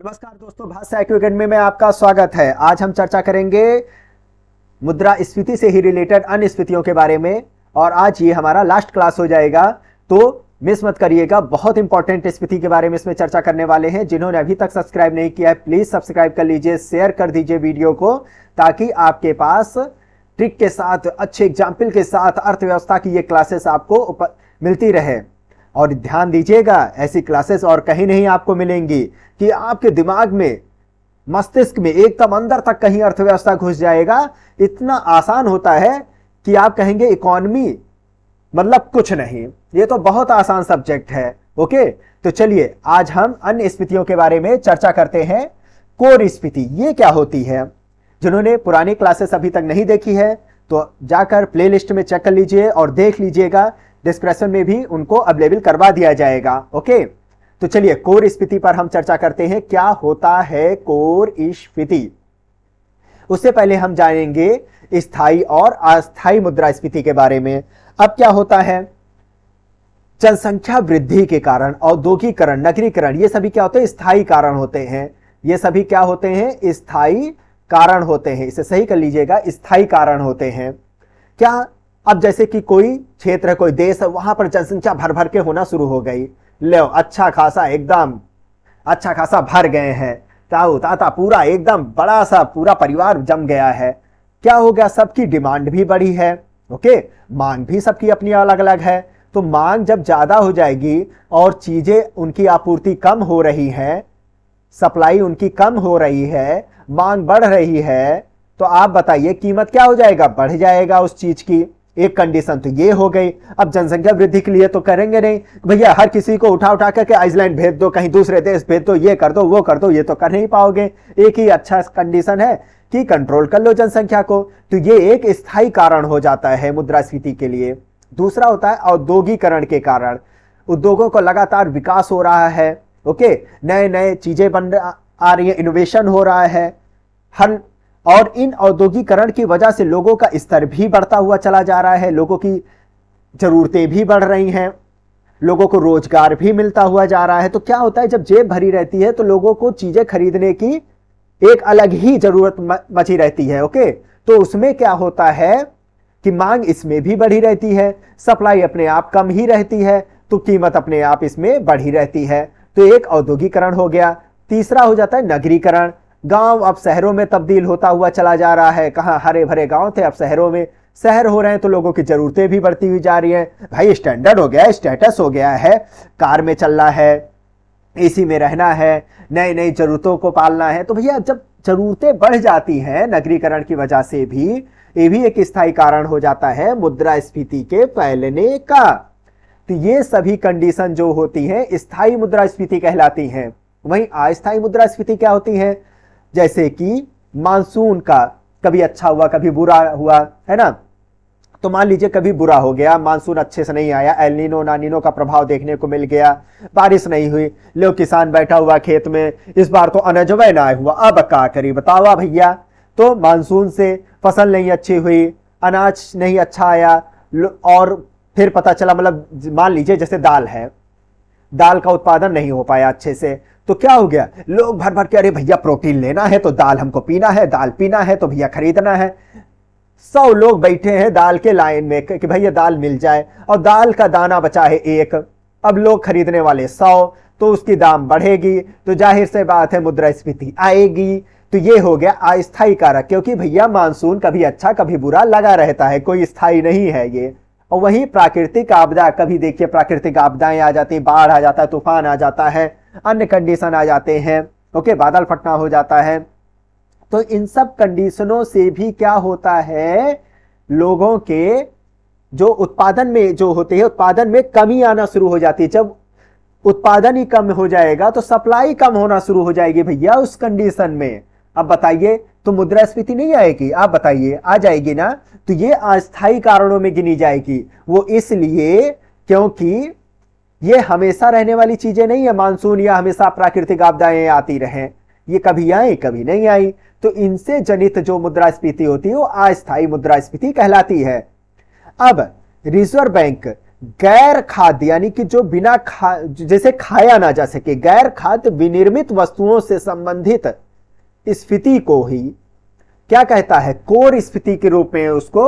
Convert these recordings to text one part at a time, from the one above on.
नमस्कार दोस्तों, भाषा IQ एकेडमी में आपका स्वागत है। आज हम चर्चा करेंगे मुद्रास्फीति से ही रिलेटेड अन्य स्फीतियों के बारे में और आज ये हमारा लास्ट क्लास हो जाएगा, तो मिस मत करिएगा। बहुत इंपॉर्टेंट स्फीति के बारे में इसमें चर्चा करने वाले हैं। जिन्होंने अभी तक सब्सक्राइब नहीं किया है प्लीज सब्सक्राइब कर लीजिए, शेयर कर दीजिए वीडियो को, ताकि आपके पास ट्रिक के साथ, अच्छे एग्जाम्पल के साथ अर्थव्यवस्था की ये क्लासेस आपको मिलती रहे। और ध्यान दीजिएगा, ऐसी क्लासेस और कहीं नहीं आपको मिलेंगी कि आपके दिमाग में, मस्तिष्क में एकदम अंदर तक कहीं अर्थव्यवस्था घुस जाएगा। इतना आसान होता है कि आप कहेंगे इकोनॉमी मतलब कुछ नहीं, ये तो बहुत आसान सब्जेक्ट है। ओके, तो चलिए आज हम अन्य स्फीतियों के बारे में चर्चा करते हैं। कोर स्फीति ये क्या होती है? जिन्होंने पुरानी क्लासेस अभी तक नहीं देखी है तो जाकर प्लेलिस्ट में चेक कर लीजिए और देख लीजिएगा, डिस्क्रिप्शन में भी उनको अवेलेबल करवा दिया जाएगा। ओके, तो चलिए कोर स्फीति पर हम चर्चा करते हैं। क्या होता है कोर स्फीति? उससे पहले हम जानेंगे स्थायी और अस्थायी मुद्रास्फीति के बारे में। अब क्या होता है, जनसंख्या वृद्धि के कारण औद्योगिकरण, नगरीकरण, ये सभी क्या होते हैं? स्थायी कारण होते हैं। ये सभी क्या होते हैं? स्थायी कारण होते हैं। इसे सही कर लीजिएगा, स्थायी कारण होते हैं। क्या अब जैसे कि कोई क्षेत्र है, कोई देश है, वहां पर जनसंख्या भर भर के होना शुरू हो गई, ले अच्छा खासा एकदम अच्छा खासा भर गए हैं, ताऊ ताता पूरा एकदम बड़ा सा पूरा परिवार जम गया है। क्या हो गया? सबकी डिमांड भी बढ़ी है। ओके, मांग भी सबकी अपनी अलग अलग है। तो मांग जब ज्यादा हो जाएगी और चीजें उनकी आपूर्ति कम हो रही है, सप्लाई उनकी कम हो रही है, मांग बढ़ रही है, तो आप बताइए कीमत क्या हो जाएगा? बढ़ जाएगा उस चीज की। एक कंडीशन तो ये हो गई। अब जनसंख्या वृद्धि के लिए तो करेंगे नहीं भैया, हर किसी को उठा उठा करके आइसलैंड भेज दो, कहीं दूसरे देश भेज दो, ये कर दो वो कर दो, ये तो कर नहीं पाओगे। एक ही अच्छा कंडीशन है कि कंट्रोल कर लो जनसंख्या को। तो ये एक स्थायी कारण हो जाता है मुद्रास्फीति के लिए। दूसरा होता है औद्योगिकरण के कारण। उद्योगों को लगातार विकास हो रहा है। ओके, नए नए चीजें बन आ रही है, इनोवेशन हो रहा है हर, और इन औद्योगिकरण की वजह से लोगों का स्तर भी बढ़ता हुआ चला जा रहा है, लोगों की जरूरतें भी बढ़ रही हैं, लोगों को रोजगार भी मिलता हुआ जा रहा है। तो क्या होता है, जब जेब भरी रहती है तो लोगों को चीजें खरीदने की एक अलग ही जरूरत मची रहती है। ओके, तो उसमें क्या होता है कि मांग इसमें भी बढ़ी रहती है, सप्लाई अपने आप कम ही रहती है, तो कीमत अपने आप इसमें बढ़ी रहती है। तो एक औद्योगिकरण हो गया। तीसरा हो जाता है नगरीकरण। गांव अब शहरों में तब्दील होता हुआ चला जा रहा है। कहां हरे भरे गांव थे, अब शहरों में शहर हो रहे हैं, तो लोगों की जरूरतें भी बढ़ती हुई जा रही हैं। भाई स्टैंडर्ड हो गया, स्टेटस हो गया है, कार में चलना है, एसी में रहना है, नई नई जरूरतों को पालना है। तो भैया जब जरूरतें बढ़ जाती हैं नगरीकरण की वजह से भी, ये भी एक स्थायी कारण हो जाता है मुद्रास्फीति के फैलने का। तो ये सभी कंडीशन जो होती हैं स्थायी मुद्रास्फीति कहलाती हैं। वहीं अस्थायी मुद्रास्फीति क्या होती है? जैसे कि मानसून का कभी अच्छा हुआ कभी बुरा हुआ, है ना। तो मान लीजिए कभी बुरा हो गया, मानसून अच्छे से नहीं आया, एल नीनो नानीनो का प्रभाव देखने को मिल गया, बारिश नहीं हुई, लो किसान बैठा हुआ खेत में, इस बार तो अनजबे ना हुआ, अब क्या करी बतावा भैया। तो मानसून से फसल नहीं अच्छी हुई, अनाज नहीं अच्छा आया, और फिर पता चला, मतलब मान लीजिए जैसे दाल है, दाल का उत्पादन नहीं हो पाया अच्छे से, तो क्या हो गया, लोग भर भर के अरे भैया प्रोटीन लेना है तो दाल हमको पीना है, दाल पीना है तो भैया खरीदना है। 100 लोग बैठे हैं दाल के लाइन में कि भैया दाल मिल जाए, और दाल का दाना बचा है 1, अब लोग खरीदने वाले 100, तो उसकी दाम बढ़ेगी, तो जाहिर से बात है मुद्रास्फीति आएगी। तो ये हो गया अस्थायी कारक, क्योंकि भैया मानसून कभी अच्छा कभी बुरा लगा रहता है, कोई स्थायी नहीं है ये। और वही प्राकृतिक आपदा, कभी देखिए प्राकृतिक आपदाएं आ जाती, बाढ़ आ जाता है, तूफान आ जाता है, अन्य कंडीशन आ जाते हैं, ओके, बादल फटना हो जाता है। तो इन सब कंडीशनों से भी क्या होता है, लोगों के जो उत्पादन में जो होते हैं, उत्पादन में कमी आना शुरू हो जाती है। जब उत्पादन ही कम हो जाएगा तो सप्लाई कम होना शुरू हो जाएगी भैया उस कंडीशन में। अब बताइए, तो मुद्रास्फीति नहीं आएगी? आप बताइए, आ जाएगी ना? तो ये अस्थायी कारणों में गिनी जाएगी। वो इसलिए क्योंकि ये हमेशा रहने वाली चीजें नहीं है, मानसून या हमेशा प्राकृतिक आपदाएं आती रहें, ये कभी आई कभी नहीं आई। तो इनसे जनित जो मुद्रास्फीति होती है वो अस्थायी मुद्रास्फीति कहलाती है। अब रिजर्व बैंक गैर खाद्य यानी कि जो बिना जैसे खाया ना जा सके, गैर खाद्य विनिर्मित वस्तुओं से संबंधित स्फीति को ही क्या कहता है, कोर स्फीति के रूप में उसको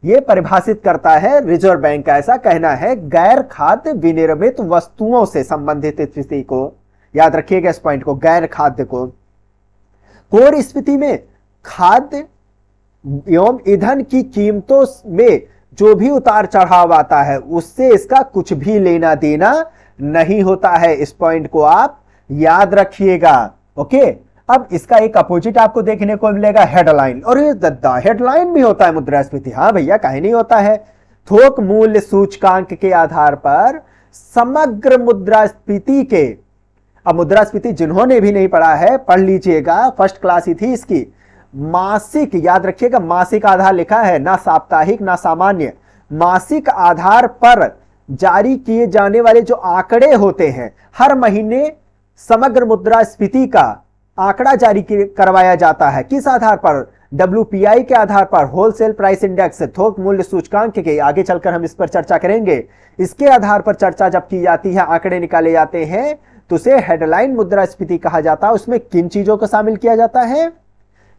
ये परिभाषित करता है रिजर्व बैंक का ऐसा कहना है। गैर खाद्य विनिर्मित वस्तुओं से संबंधित स्फीति को, याद रखिएगा इस पॉइंट को, गैर खाद्य को। कोर स्फीति में खाद्य एवं ईंधन की कीमतों में जो भी उतार चढ़ाव आता है उससे इसका कुछ भी लेना देना नहीं होता है। इस पॉइंट को आप याद रखिएगा। ओके, अब इसका एक अपोजिट आपको देखने को मिलेगा, हेडलाइन। और ये दद्दा हेडलाइन भी होता है मुद्रास्फीति। हाँ भैया, काहे नहीं होता है। थोक मूल्य सूचकांक के आधार पर समग्र मुद्रास्फीति के, अब मुद्रास्फीति जिन्होंने भी नहीं पढ़ा है पढ़ लीजिएगा, फर्स्ट क्लास ही थी इसकी। मासिक, याद रखिएगा, मासिक आधार लिखा है, ना साप्ताहिक ना सामान्य। मासिक आधार पर जारी किए जाने वाले जो आंकड़े होते हैं, हर महीने समग्र मुद्रास्फीति का आंकड़ा जारी करवाया जाता है। किस आधार पर? WPI के आधार पर, होलसेल प्राइस इंडेक्स, थोक मूल्य सूचकांक के। आगे चलकर हम इस पर चर्चा करेंगे। इसके आधार पर चर्चा जब की जाती है, आंकड़े निकाले जाते हैं, तो उसे हेडलाइन मुद्रास्फीति कहा जाता है। उसमें किन चीजों को शामिल किया जाता है?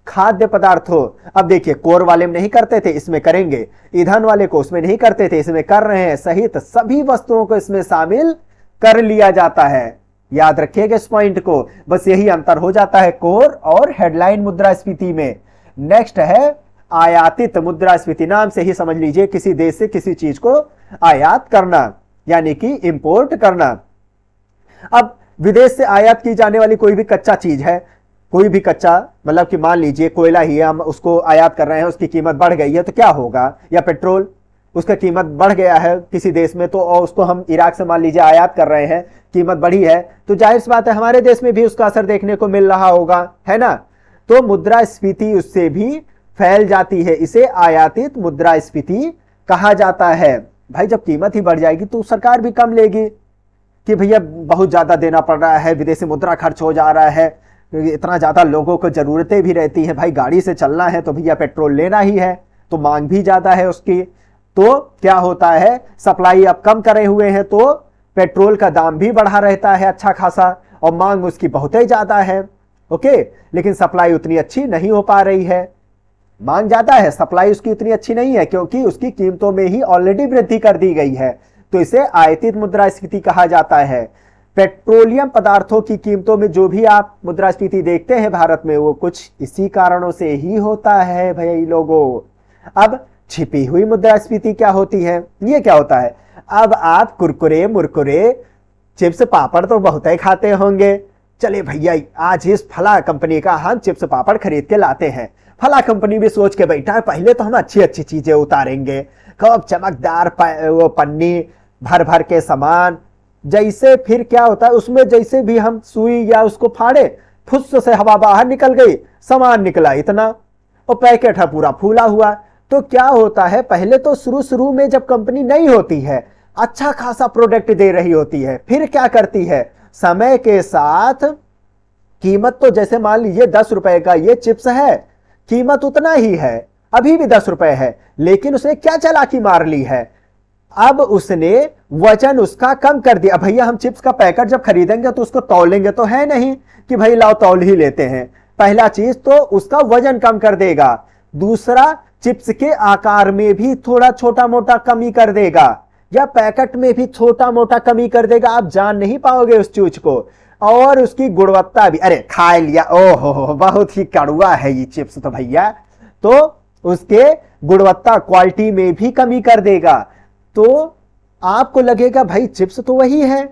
खाद्य पदार्थों। अब देखिए, कोर वाले में नहीं करते थे, इसमें करेंगे। ईंधन वाले को उसमें नहीं करते थे, इसमें कर रहे हैं, सहित सभी वस्तुओं को इसमें शामिल कर लिया जाता है। याद रखिएगा इस पॉइंट को, बस यही अंतर हो जाता है कोर और हेडलाइन मुद्रास्फीति में। नेक्स्ट है आयातित मुद्रास्फीति। नाम से ही समझ लीजिए, किसी देश से किसी चीज को आयात करना, यानी कि इंपोर्ट करना। अब विदेश से आयात की जाने वाली कोई भी कच्चा चीज है, कोई भी कच्चा, मतलब कि मान लीजिए कोयला ही है, हम उसको आयात कर रहे हैं, उसकी कीमत बढ़ गई है तो क्या होगा? या पेट्रोल, उसका कीमत बढ़ गया है किसी देश में, तो और उसको हम इराक से मान लीजिए आयात कर रहे हैं, कीमत बढ़ी है, तो जाहिर सी बात है हमारे देश में भी उसका असर देखने को मिल रहा होगा, है ना। तो मुद्रास्फीति उससे भी फैल जाती है। इसे आयातित मुद्रास्फीति कहा जाता है। भाई, जब कीमत ही बढ़ जाएगी तो सरकार भी कम लेगी कि भैया बहुत ज्यादा देना पड़ रहा है, विदेशी मुद्रा खर्च हो जा रहा है, इतना ज्यादा लोगों को जरूरतें भी रहती हैं, भाई गाड़ी से चलना है तो भैया पेट्रोल लेना ही है, तो मांग भी ज्यादा है उसकी। तो क्या होता है, सप्लाई अब कम करे हुए हैं तो पेट्रोल का दाम भी बढ़ा रहता है अच्छा खासा, और मांग उसकी बहुत ही ज्यादा है। ओके, लेकिन सप्लाई उतनी अच्छी नहीं हो पा रही है। मांग ज्यादा है, सप्लाई उसकी उतनी अच्छी नहीं है, क्योंकि उसकी कीमतों में ही ऑलरेडी वृद्धि कर दी गई है। तो इसे आयातित मुद्रास्फीति कहा जाता है। पेट्रोलियम पदार्थों की कीमतों में जो भी आप मुद्रास्फीति देखते हैं भारत में, वो कुछ इसी कारणों से ही होता है भाई लोगों। अब छिपी हुई मुद्रास्फीति क्या होती है? ये क्या होता है? अब आप कुरकुरे मुरकुरे चिप्स पापड़ तो बहुत ही खाते होंगे। चले भैया, आज इस फला कंपनी का हम चिप्स पापड़ खरीद के लाते हैं। फला कंपनी भी सोच के बैठा है, पहले तो हम अच्छी अच्छी चीजें उतारेंगे, खूब चमकदार वो पन्नी भर भर के सामान, जैसे फिर क्या होता है उसमें, जैसे भी हम सुई या उसको फाड़े, फुस से हवा बाहर निकल गई, सामान निकला इतना, और पैकेट है पूरा फूला हुआ। तो क्या होता है, पहले तो शुरू में जब कंपनी नहीं होती है, अच्छा खासा प्रोडक्ट दे रही होती है, फिर क्या करती है, समय के साथ कीमत, तो जैसे मान लीजिए 10 रुपए का ये चिप्स है, कीमत उतना ही है, अभी भी 10 रुपए है, लेकिन उसने क्या चालाकी मार ली है, अब उसने वजन उसका कम कर दिया। भैया, हम चिप्स का पैकेट जब खरीदेंगे तो उसको तौलेंगे तो है नहीं कि भाई लाओ तौल ही लेते हैं। पहला चीज तो उसका वजन कम कर देगा, दूसरा चिप्स के आकार में भी थोड़ा छोटा मोटा कमी कर देगा, या पैकेट में भी छोटा मोटा कमी कर देगा, आप जान नहीं पाओगे उस चीज को। और उसकी गुणवत्ता भी, अरे खा लिया, ओहो बहुत ही कड़वा है ये चिप्स तो भैया, तो उसके गुणवत्ता क्वालिटी में भी कमी कर देगा। तो आपको लगेगा भाई चिप्स तो वही है,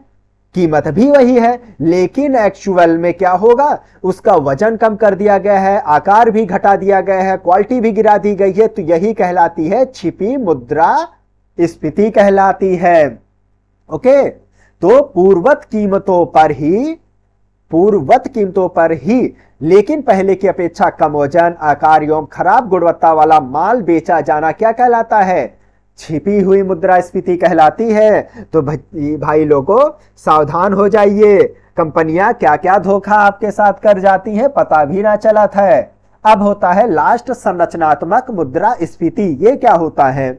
कीमत भी वही है, लेकिन एक्चुअल में क्या होगा, उसका वजन कम कर दिया गया है, आकार भी घटा दिया गया है, क्वालिटी भी गिरा दी गई है। तो यही कहलाती है छिपी मुद्रास्फीति कहलाती है। ओके, तो पूर्ववत कीमतों पर ही लेकिन पहले की अपेक्षा कम वजन, आकार एवं खराब गुणवत्ता वाला माल बेचा जाना क्या कहलाता है? छिपी हुई मुद्रास्फीति कहलाती है। तो भाई लोगों सावधान हो जाइए, कंपनियां क्या क्या धोखा आपके साथ कर जाती हैं पता भी ना चला था। अब होता है लास्ट संरचनात्मक मुद्रास्फीति। ये क्या होता है?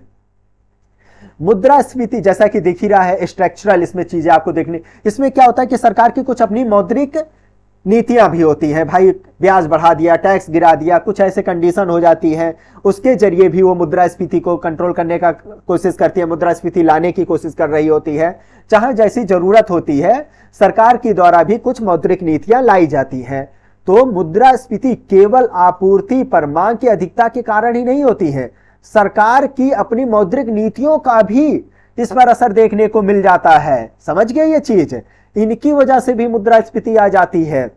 मुद्रास्फीति जैसा कि दिख ही रहा है, स्ट्रक्चरल इसमें चीजें आपको देखने, इसमें क्या होता है कि सरकार की कुछ अपनी मौद्रिक नीतियां भी होती हैं, भाई ब्याज बढ़ा दिया, टैक्स गिरा दिया, कुछ ऐसे कंडीशन हो जाती है, उसके जरिए भी वो मुद्रास्फीति को कंट्रोल करने का कोशिश करती है, मुद्रास्फीति लाने की कोशिश कर रही होती है। जहां जैसी जरूरत होती है सरकार के द्वारा भी कुछ मौद्रिक नीतियां लाई जाती हैं। तो मुद्रास्फीति केवल आपूर्ति पर मांग की अधिकता के कारण ही नहीं होती है, सरकार की अपनी मौद्रिक नीतियों का भी इस पर असर देखने को मिल जाता है। समझ गए ये चीज, इनकी वजह से भी मुद्रास्फीति आ जाती है।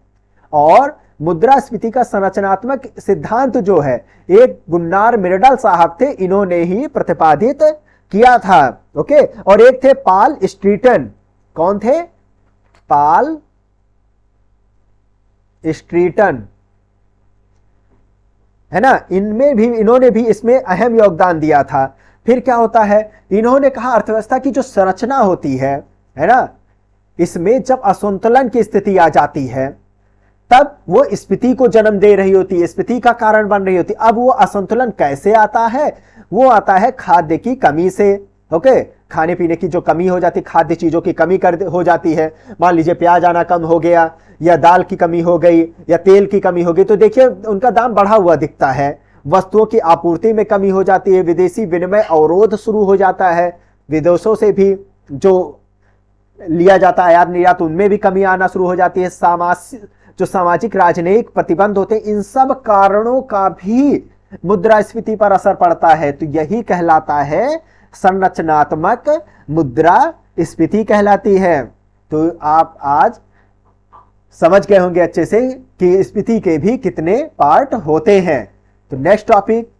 और मुद्रास्फीति का संरचनात्मक सिद्धांत जो है एक गुन्नार मिर्डल साहब थे, इन्होंने ही प्रतिपादित किया था। ओके, और एक थे पाल स्ट्रीटन। कौन थे? पाल स्ट्रीटन, है ना, इन्होंने भी इसमें अहम योगदान दिया था। फिर क्या होता है, इन्होंने कहा अर्थव्यवस्था की जो संरचना होती है ना, इसमें जब असंतुलन की स्थिति आ जाती है तब वो स्फीति को जन्म दे रही होती है, स्फीति का कारण बन रही होती है। अब वो असंतुलन कैसे आता है? वो आता है खाद्य की कमी से। ओके, खाने पीने की जो कमी हो जाती, खाद्य चीजों की कमी हो जाती है। मान लीजिए प्याज आना कम हो गया, या दाल की कमी हो गई, या तेल की कमी हो गई, तो देखिए उनका दाम बढ़ा हुआ दिखता है। वस्तुओं की आपूर्ति में कमी हो जाती है, विदेशी विनिमय अवरोध शुरू हो जाता है, विदेशों से भी जो लिया जाता है आयात निर्यात, उनमें भी कमी आना शुरू हो जाती है। जो सामाजिक राजनीतिक प्रतिबंध होते हैं, इन सब कारणों का भी मुद्रास्फीति पर असर पड़ता है। तो यही कहलाता है संरचनात्मक मुद्रास्फीति कहलाती है। तो आप आज समझ गए होंगे अच्छे से कि स्फीति के भी कितने पार्ट होते हैं। तो नेक्स्ट टॉपिक,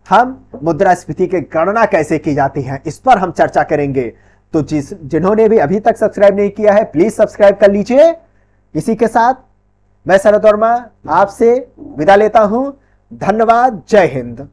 हम मुद्रास्फीति की गणना कैसे की जाती है, इस पर हम चर्चा करेंगे। तो जिन्होंने भी अभी तक सब्सक्राइब नहीं किया है प्लीज सब्सक्राइब कर लीजिए। इसी के साथ मैं शरद वर्मा आपसे विदा लेता हूं। धन्यवाद। जय हिंद।